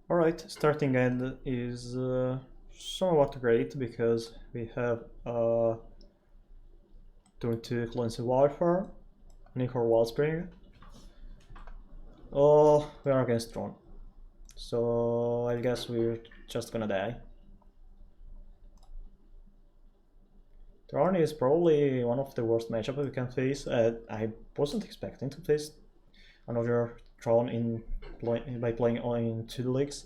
Alright, starting end is somewhat great because we have turn 2 Cleansing Warfare, Nicor Wallspring. Oh, we are against Tron. So I guess we're just gonna die. Tron is probably one of the worst matchups we can face. I wasn't expecting to face another Tron by playing in 2 leagues.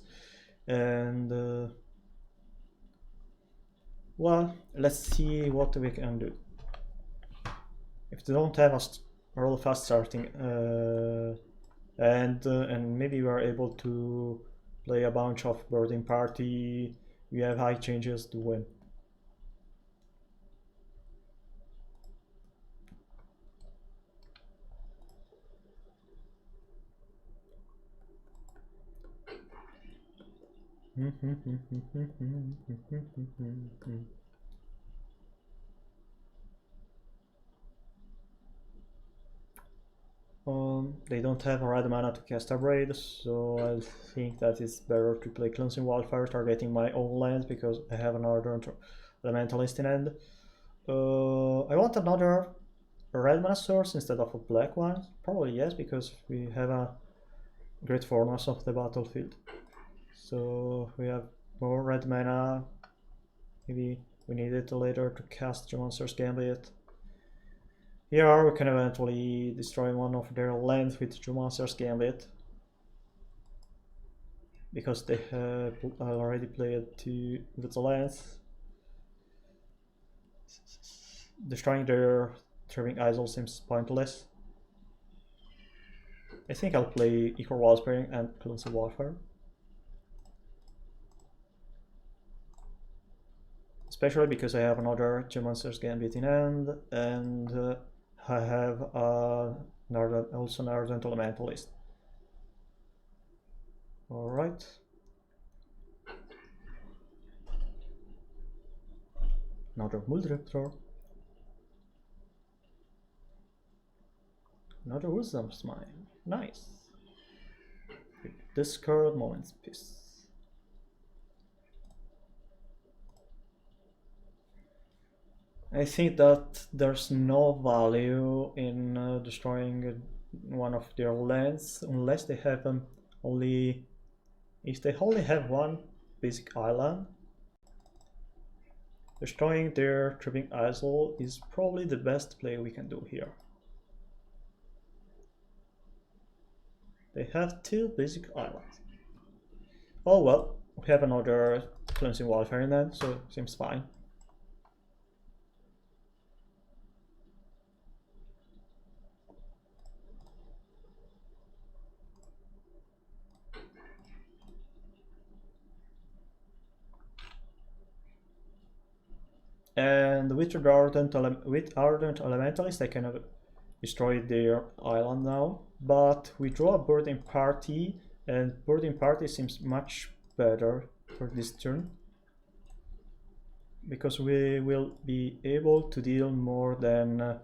And well, let's see what we can do. If they don't have a really fast starting and maybe we are able to play a bunch of birding party, we have high chances to win. They don't have red mana to cast a raid, so I think that it's better to play Cleansing Wildfire targeting my own lands because I have another Elementalist in end. I want another red mana source instead of a black one. Probably yes, because we have a great formas of the battlefield. So we have more red mana. Maybe we need it later to cast Geomancer's Gambit. Here we can eventually destroy one of their lands with Geomancer's Gambit. Because they have already played 2 little lands. Destroying their Thriving Isle seems pointless. I think I'll play Equal Wallspring and Cleansing Warfare. Especially because I have another Geomancer's Gambit in hand, and I have also an Ardent Elementalist. Alright. Another Muldriptor. Another Wisdom Smile. Nice. Discard Moment's Peace. I think that there's no value in destroying one of their lands unless they have only. If they only have one basic island, destroying their Tripping Isle is probably the best play we can do here. They have 2 basic islands. Oh well, we have another Cleansing Warfare in them, so it seems fine. And with Ardent Elementalist, I can destroy their island now. But we draw a Birding Party, and Birding Party seems much better for this turn. Because we will be able to deal more than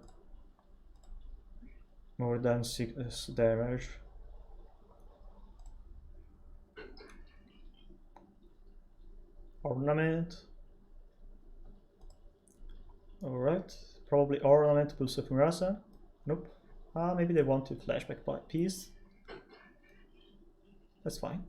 6 damage. Ornament. Alright, probably Ornament plus Mirasa. Nope. Maybe they want to flashback by piece. That's fine.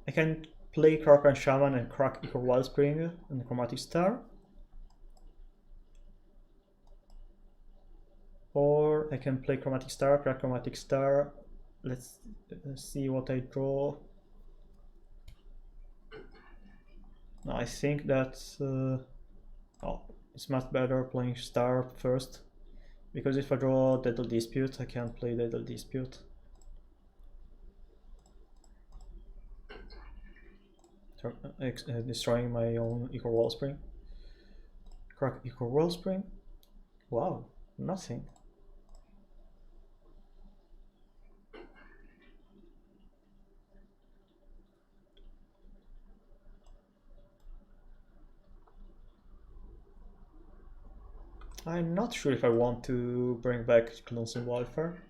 I can play Kraken Shaman and crack Equal Wellspring and Chromatic Star. Or I can play Chromatic Star, crack Chromatic Star. Let's see what I draw. No, I think that oh, it's much better playing Star first, because if I draw Deadly Dispute, I can't play Deadly Dispute. Destroying my own Equal Wellspring. Crack Equal Wellspring. Wow, nothing. I'm not sure if I want to bring back Clones in Warfare.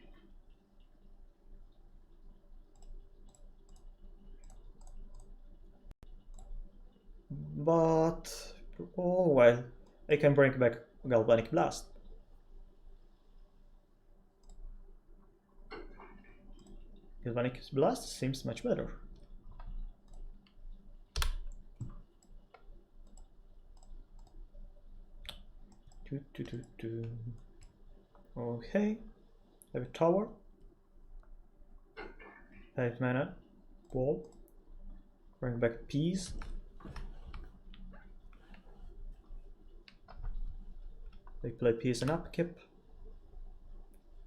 But oh well, I can bring back Galvanic Blast. Galvanic Blast seems much better. Okay, I have a tower. 5 mana. Wall. Bring back peas. They play peas and upkeep.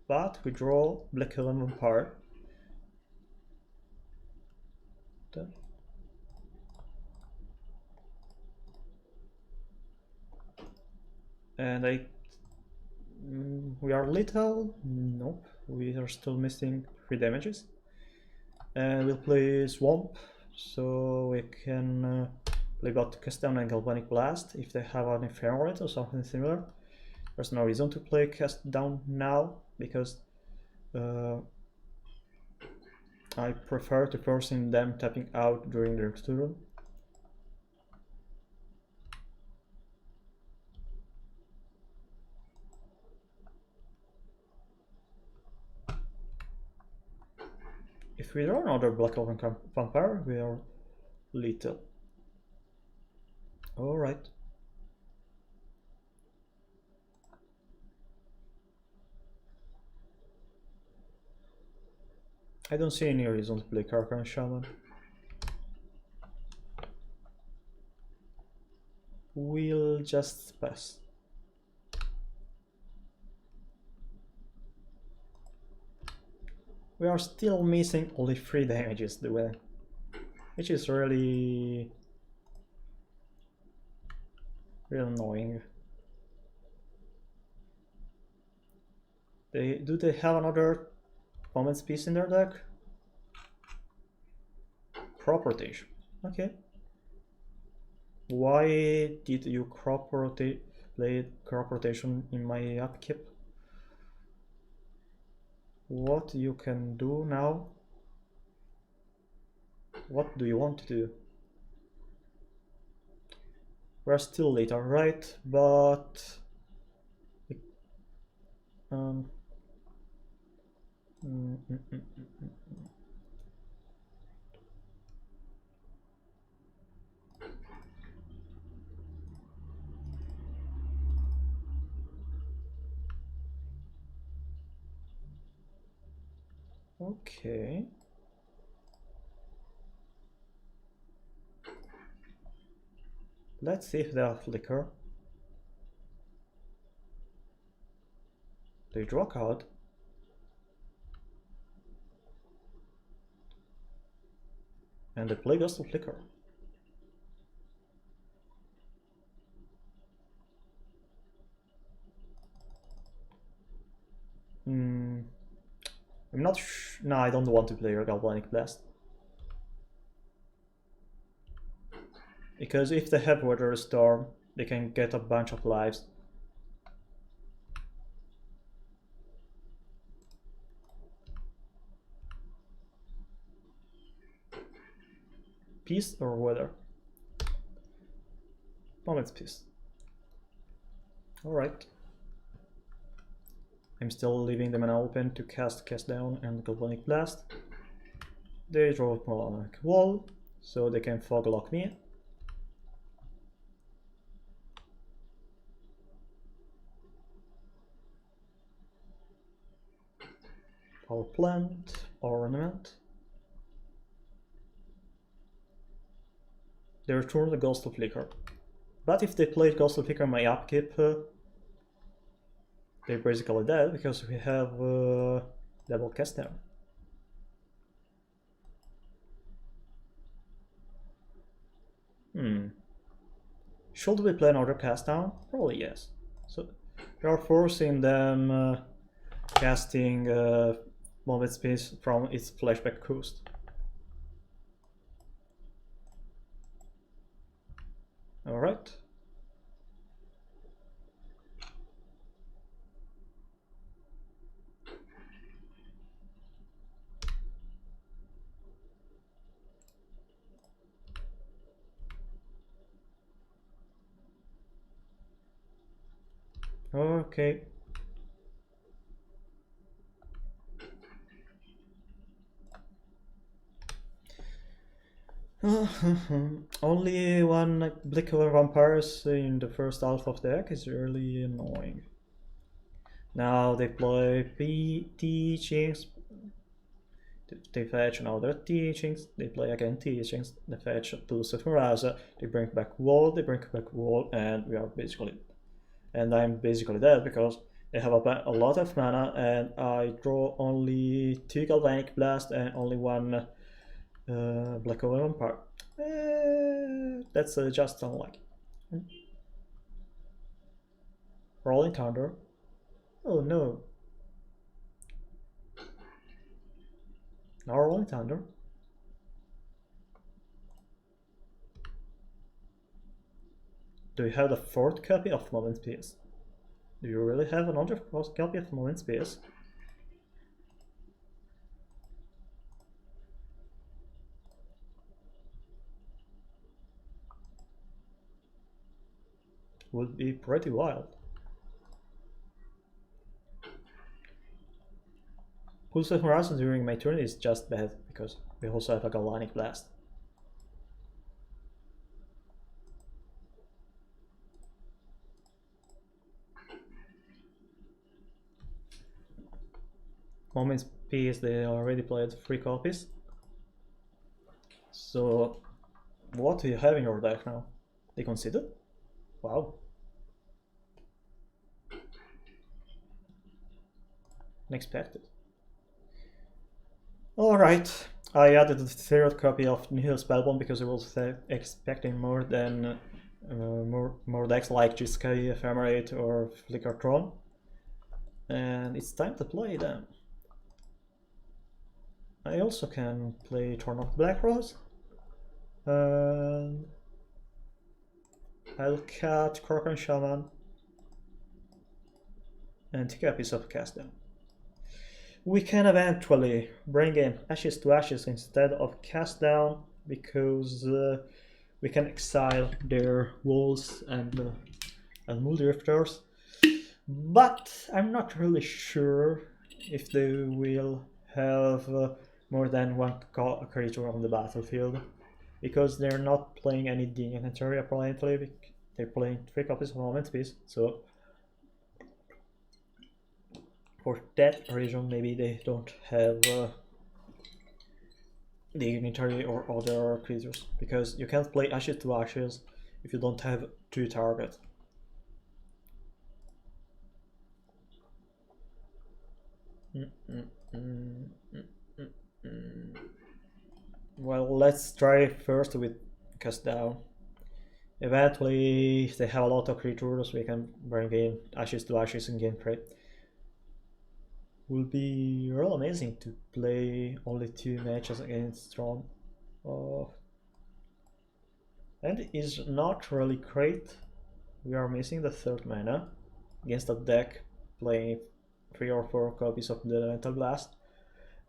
But we draw Black Helen Vampire. And we are little. Nope, we are still missing 3 damages. And we'll play Swamp, so we can play both Cast Down and Galvanic Blast if they have an Ephemerate or something similar. There's no reason to play Cast Down now, because I prefer to forcing them tapping out during their turn. If we draw another Black Elven Vampire, we are lethal. Alright. I don't see any reason to play Karkan Shaman. We'll just pass. We are still missing only 3 damages the win, which is really annoying. Do they have another Moment's Peace in their deck? Crop rotation. Okay. Why did you play crop rotation in my upkeep? What you can do now? What do you want to do? We're still late, alright, but okay. Let's see if they have Flicker. They draw a card. And they play Ghost of Flicker. I'm not sure. No, I don't want to play a Galvanic Blast. Because if they have Weather Storm, they can get a bunch of lives. Peace or Weather? Moment's Peace. Alright. I'm still leaving the mana open to cast Down and Galvanic Blast. They draw a Melodic Wall, so they can Fog Lock me. Power Plant, Ornament. They return the Ghost of Flicker. But if they played Ghost of Flicker in my upkeep, they're basically dead because we have double Cast Down. Should we play another Cast Down? Probably yes. So we are forcing them casting Moment's Peace from its Flashback coast. Alright. Okay. Only one Blickable Vampires in the first half of the deck is really annoying. Now they play teachings, they fetch another teachings, they play again teachings, they fetch Pulse of Mirasa, they bring back wall, and we are basically, and I'm basically dead because they have a lot of mana and I draw only 2 Galvanic Blast and only one Black Hole Vampire. That's just unlucky. Rolling Thunder. Oh no. Now Rolling Thunder. Do you have the 4th copy of Moment Peace? Do you really have another copy of Moment Peace? Would be pretty wild. Pulse of Horizon during my turn is just bad because we also have a Galvanic Blast. Moment's Peace, they already played 3 copies. So, what do you have in your deck now? They conceded? Wow. Unexpected. Alright, I added the 3rd copy of Nihil Spellbomb because I was expecting more than more decks like Giskai, Ephemerate or Flicker Tron. And it's time to play them. I also can play Tron of Black Rose. And Hellcat, Krokan Shaman, and 2 copies of Cast Down. We can eventually bring in Ashes to Ashes instead of Cast Down because we can exile their walls and Muldrifters. But I'm not really sure if they will have more than one creature on the battlefield because they're not playing any dignitary apparently. They're playing 3 copies of Moment Peace, so for that reason maybe they don't have dignitary or other creatures because you can't play Ashes to Ashes if you don't have 2 targets. Well, let's try first with Cast Down. Eventually, if they have a lot of creatures, we can bring in Ashes to Ashes and gain prey. Will be real amazing to play only 2 matches against Tron. And is not really great. We are missing the 3rd mana against a deck playing 3 or 4 copies of the Elemental Blast.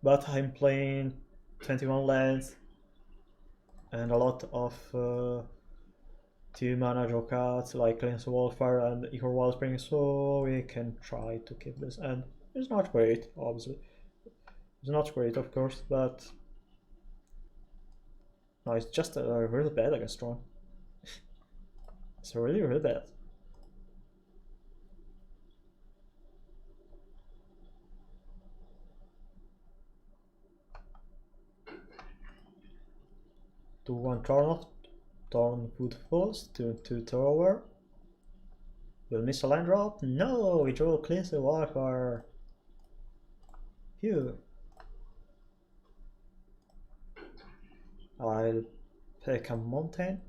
But I'm playing 21 lands and a lot of 2 mana draw cards like Cleanse Wildfire and Eagle Wellspring, so we can try to keep this. And it's not great, obviously. It's not great, of course, but no, it's just really bad against Tron. It's really, really bad. To 1 Torn Footfalls, to 2 Tower. Will miss a land drop? No, we draw Cleanse Wildfire. Phew. I'll pick a mountain.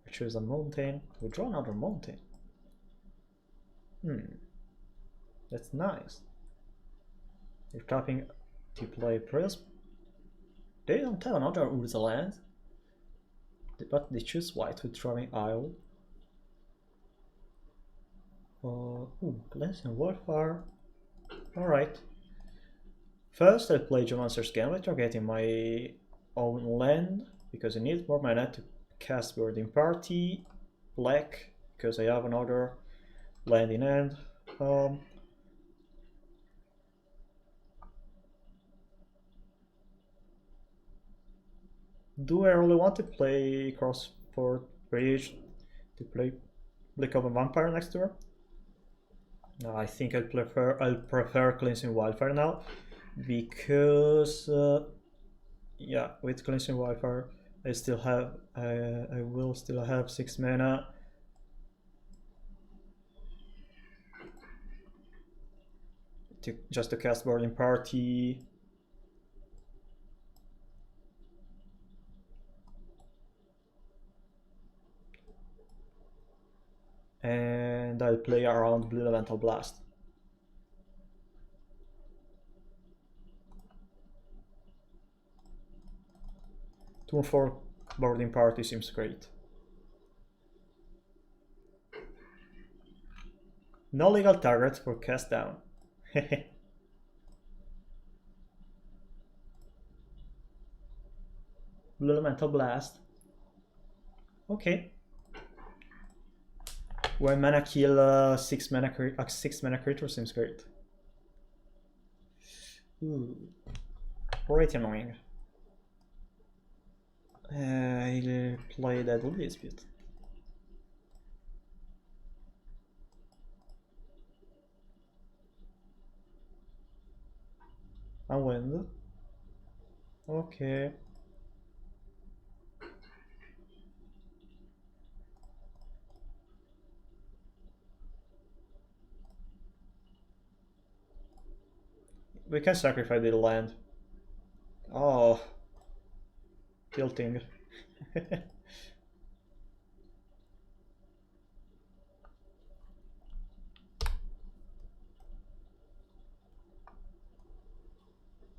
I choose a mountain. We draw another mountain. That's nice. You're tapping to play Prism. They don't have another Urza land, but they choose white with Drawing Isle. Cleansing Wildfire. Alright. First I play Geomancer's Gambit, targeting my own land, because I need more mana to cast Bird in Party. Black, because I have another land in hand. Um, do I really want to play Crossford Bridge to play Blick of a Vampire next turn? No, I think I'll prefer Cleansing Wildfire now because yeah, with Cleansing Wildfire I will still have 6 mana. Just to cast Boarding Party. And I'll play around Blue Elemental Blast. Turn 4 Boarding Party seems great. No legal targets for cast down. Blue Elemental Blast. Okay. When mana kill 6 mana creature seems great. Ooh. Pretty annoying. I'll play Deadly Dispute. Unwind. Okay. We can sacrifice the land. Oh. Tilting.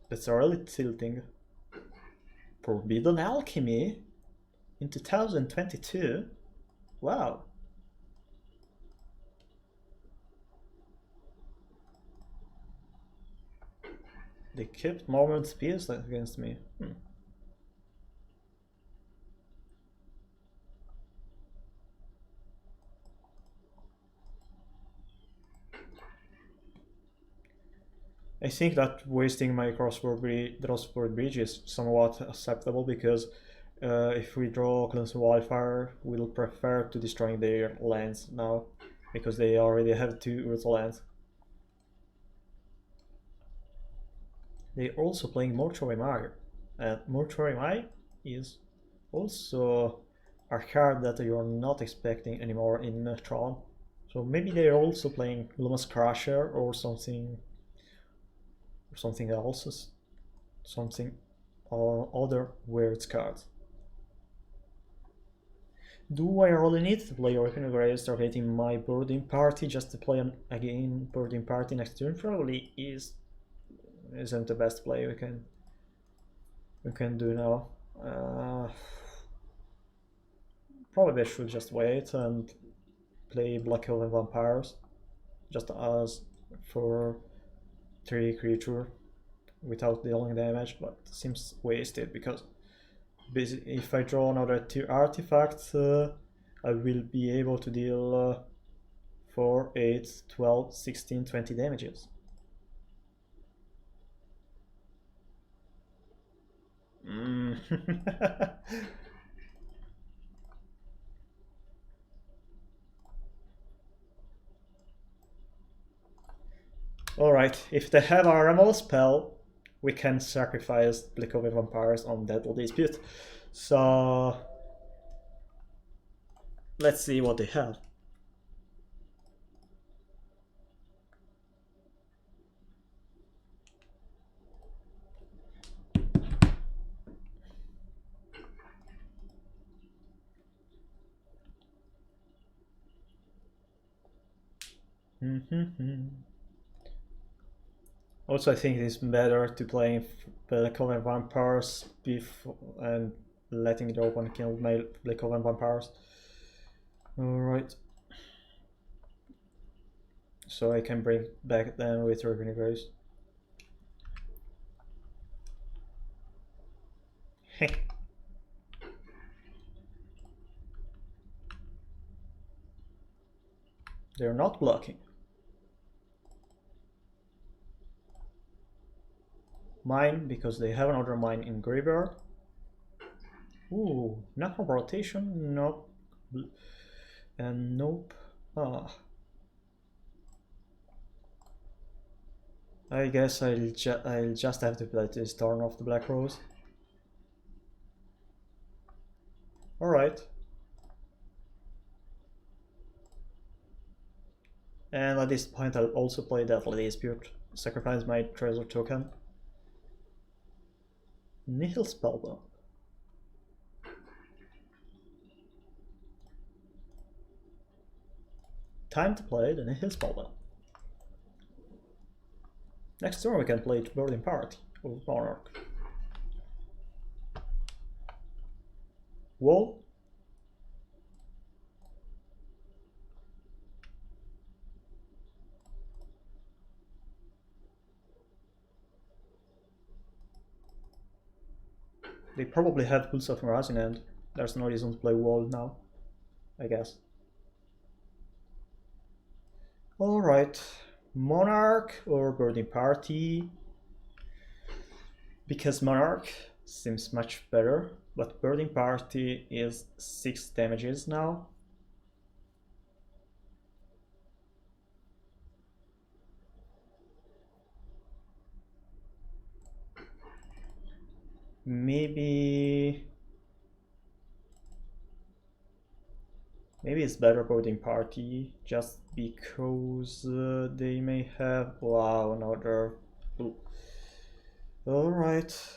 That's really tilting. Forbidden Alchemy in 2022? Wow. They kept Moment Spears against me. I think that wasting my crossword bridge is somewhat acceptable because if we draw Cleansing Wildfire, we'll prefer to destroying their lands now because they already have 2 Earth lands. They're also playing Mortuary Mire, and Mortuary Mire is also a card that you're not expecting anymore in Tron. So maybe they're also playing Lumus Crusher or something else, something other weird cards. Do I really need to play Awakening Grace targeting my Boarding Party just to play again Boarding Party next turn? Probably isn't the best play we can do now. Probably I should just wait and play Black Elven Vampires just as for 3 creature without dealing damage, but seems wasted because if I draw another 2 artifacts, I will be able to deal 4, 8, 12, 16, 20 damages. Alright, if they have a removal spell, we can sacrifice Blick of the Vampires on Deadly Dispute. So let's see what they have. Also, I think it's better to play Black Oven Vampires and letting the open kill Black Oven Vampires. Alright. So I can bring back them with Raven Grace. They're not blocking. mine because they have another mine in graveyard. Ooh, not more rotation, nope. And nope. Ah. I guess I'll just have to play this turn off the Black Rose. Alright. And at this point I'll also play Deadly Dispute. Sacrifice my treasure token. Nihil Spellbound. Time to play the Nihil Spellbound. Next turn we can play Burning Party or Monarch. Wall. They probably have Pulse of Mirage in hand. There's no reason to play Wall now, I guess. Alright, Monarch or Burning Party. Because Monarch seems much better, but Burning Party is 6 damages now. Maybe it's better Burning Party just because they may have another. Alright.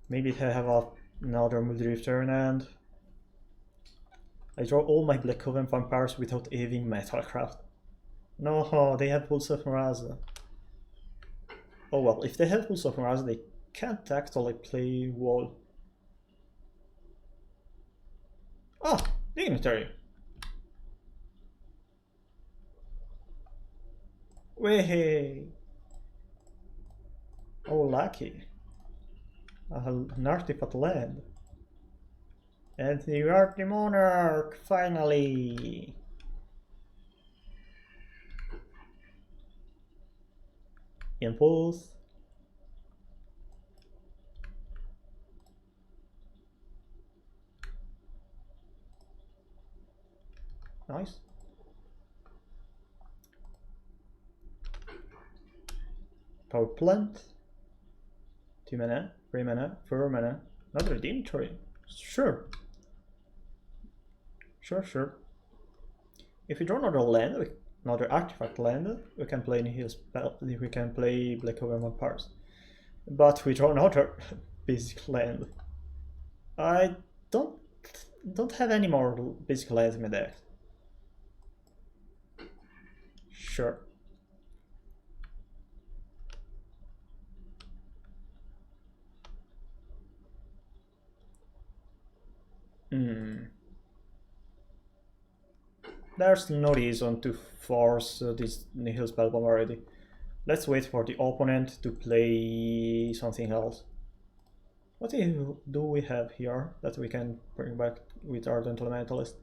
Maybe they have another Multi-Drifter in hand. I draw all my Black Coven vampires without having Metalcraft. No, they have Pulse of Mirage. Oh well, if they have Pulse of Mirage, they can't actually play Wall. Oh, Dignitary. Way. Oh, lucky. An artifact land. And you are the Monarch, finally! Impulse. Nice. Power plant. 2 mana, 3 mana, 4 mana. Another Dignitary. Sure. Sure. If we draw another land, another artifact land, we can play Nihil Spell. We can play Black Coven Vampires. But we draw another basic land. I don't have any more basic lands in my deck. Sure. There's no reason to force this Nihil Spellbomb already. Let's wait for the opponent to play something else. What do we have here that we can bring back with Ardent Elementalist?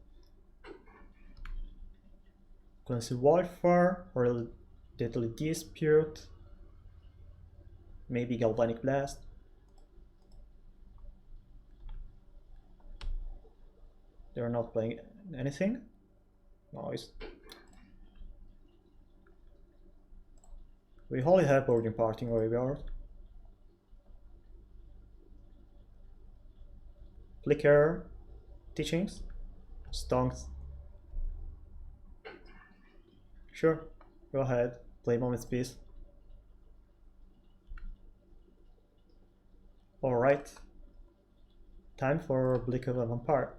Cleansing Warfare, or Deadly Dispute, maybe Galvanic Blast. They're not playing anything. Nice. We only have Burning Party in graveyard. Flicker, Teachings, Stonks. Sure, go ahead, play Moment's Peace. Alright, time for Blick of a Vampire.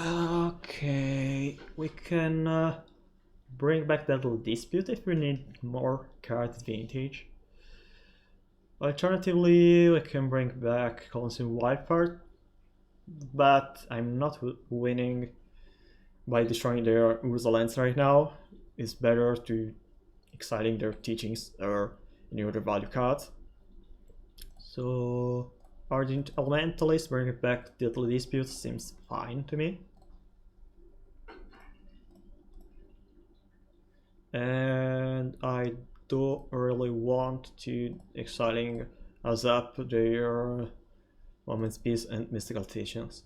Okay, we can bring back that little dispute if we need more card advantage. Alternatively, we can bring back Cleansing Wildfire, but I'm not winning by destroying their Urza lands right now. It's better to exiling their teachings or any other value card. So Ardent Elementalist bringing back Deadly Dispute seems fine to me. And I don't really want to exiling Azap their Moment's Peace and Mystical Teachings.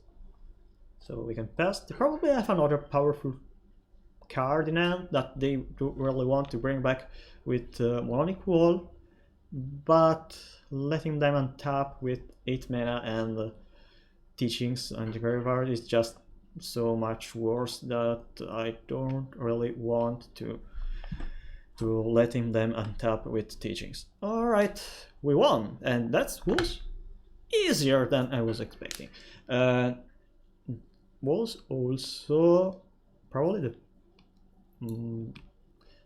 So we can pass. They probably have another powerful card in hand that they do really want to bring back with Moronic Wall, but letting them untap with 8 mana and Teachings on the graveyard is just so much worse that I don't really want to letting them untap with Teachings. Alright, we won, and that was easier than I was expecting. Was also probably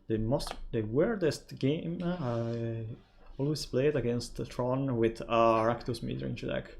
the weirdest game I always played against Tron with a Rakdos midrange deck.